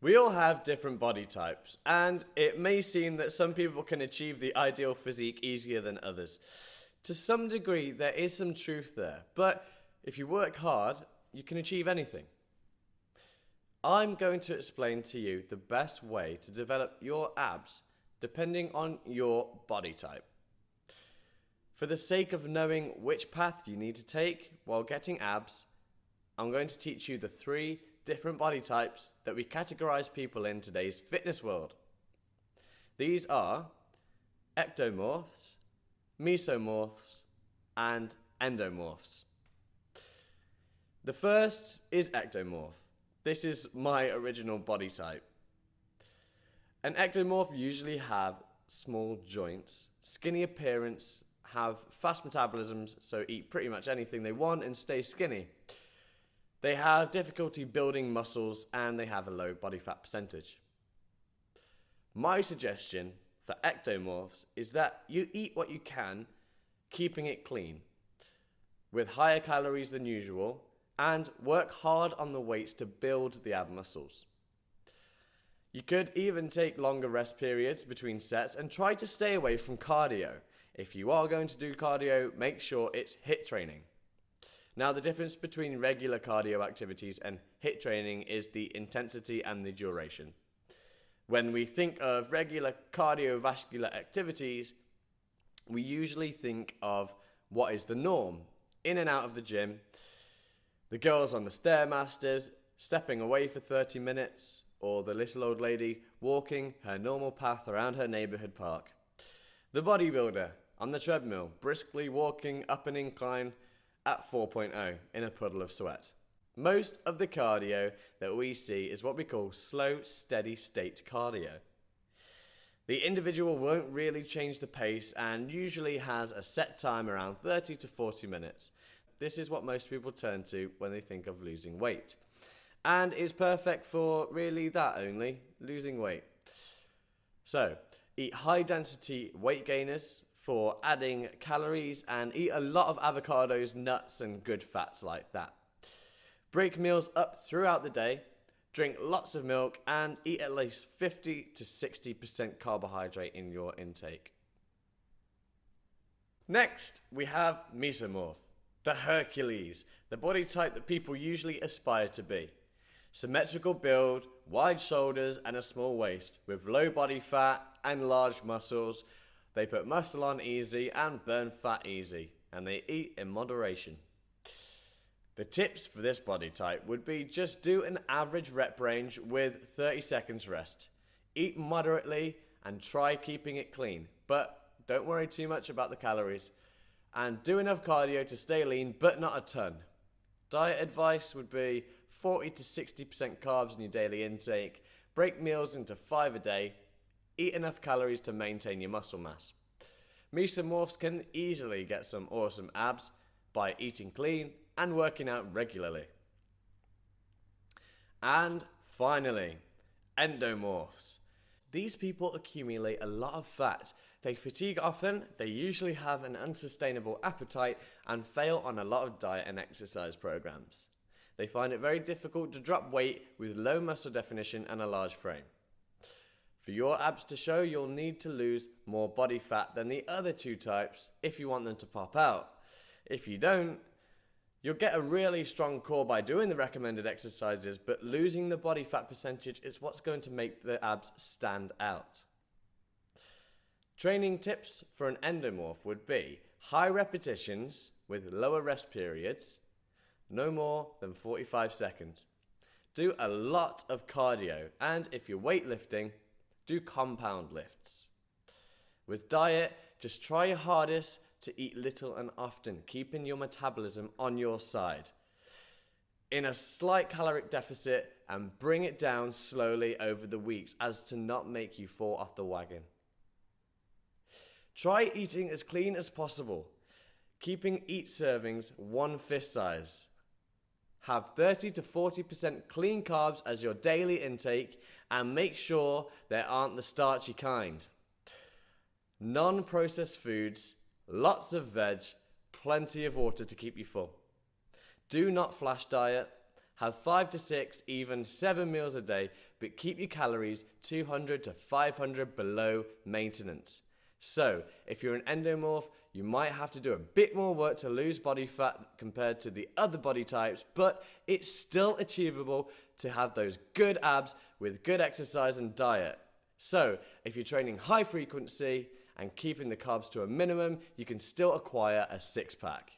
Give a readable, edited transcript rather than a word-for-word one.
We all have different body types, and it may seem that some people can achieve the ideal physique easier than others. To some degree, there is some truth there, but if you work hard, you can achieve anything. I'm going to explain to you the best way to develop your abs depending on your body type. For the sake of knowing which path you need to take while getting abs, I'm going to teach you the 3 different body types that we categorize people in today's fitness world. These are ectomorphs, mesomorphs, and endomorphs. The first is ectomorph. This is my original body type. An ectomorph usually have small joints, skinny appearance, have fast metabolisms, so eat pretty much anything they want and stay skinny. They have difficulty building muscles and they have a low body fat percentage. My suggestion for ectomorphs is that you eat what you can, keeping it clean, with higher calories than usual, and work hard on the weights to build the ab muscles. You could even take longer rest periods between sets and try to stay away from cardio. If you are going to do cardio, make sure it's HIIT training. Now, the difference between regular cardio activities and HIIT training is the intensity and the duration. When we think of regular cardiovascular activities, we usually think of what is the norm. In and out of the gym, the girls on the Stairmasters, stepping away for 30 minutes, or the little old lady walking her normal path around her neighbourhood park. The bodybuilder on the treadmill, briskly walking up an incline at 4.0 in a puddle of sweat. Most of the cardio that we see is what we call slow, steady state cardio. The individual won't really change the pace and usually has a set time around 30 to 40 minutes. This is what most people turn to when they think of losing weight. And is perfect for really that only, losing weight. So, eat high density weight gainers for adding calories and eat a lot of avocados, nuts and good fats like that. Break meals up throughout the day, drink lots of milk and eat at least 50 to 60% carbohydrate in your intake. Next, we have mesomorph, the Hercules, the body type that people usually aspire to be. Symmetrical build, wide shoulders and a small waist, with low body fat and large muscles. They put muscle on easy and burn fat easy, and they eat in moderation. The tips for this body type would be just do an average rep range with 30 seconds rest. Eat moderately and try keeping it clean, but don't worry too much about the calories. And do enough cardio to stay lean, but not a ton. Diet advice would be 40 to 60% carbs in your daily intake, break meals into 5 a day, eat enough calories to maintain your muscle mass. Mesomorphs can easily get some awesome abs by eating clean and working out regularly. And finally, endomorphs. These people accumulate a lot of fat. They fatigue often, they usually have an unsustainable appetite and fail on a lot of diet and exercise programs. They find it very difficult to drop weight with low muscle definition and a large frame. For your abs to show, you'll need to lose more body fat than the other 2 types if you want them to pop out. If you don't, you'll get a really strong core by doing the recommended exercises, but losing the body fat percentage is what's going to make the abs stand out. Training tips for an endomorph would be high repetitions with lower rest periods, no more than 45 seconds. Do a lot of cardio, and if you're weightlifting, do compound lifts. With diet, just try your hardest to eat little and often, keeping your metabolism on your side. In a slight caloric deficit and bring it down slowly over the weeks as to not make you fall off the wagon. Try eating as clean as possible, keeping each servings 1 fist size. Have 30 to 40% clean carbs as your daily intake and make sure they aren't the starchy kind. Non-processed foods, lots of veg, plenty of water to keep you full. Do not flash diet. Have 5 to 6, even 7 meals a day, but keep your calories 200 to 500 below maintenance. So, if you're an endomorph, you might have to do a bit more work to lose body fat compared to the other body types, but it's still achievable to have those good abs with good exercise and diet. So, if you're training high frequency and keeping the carbs to a minimum, you can still acquire a six-pack.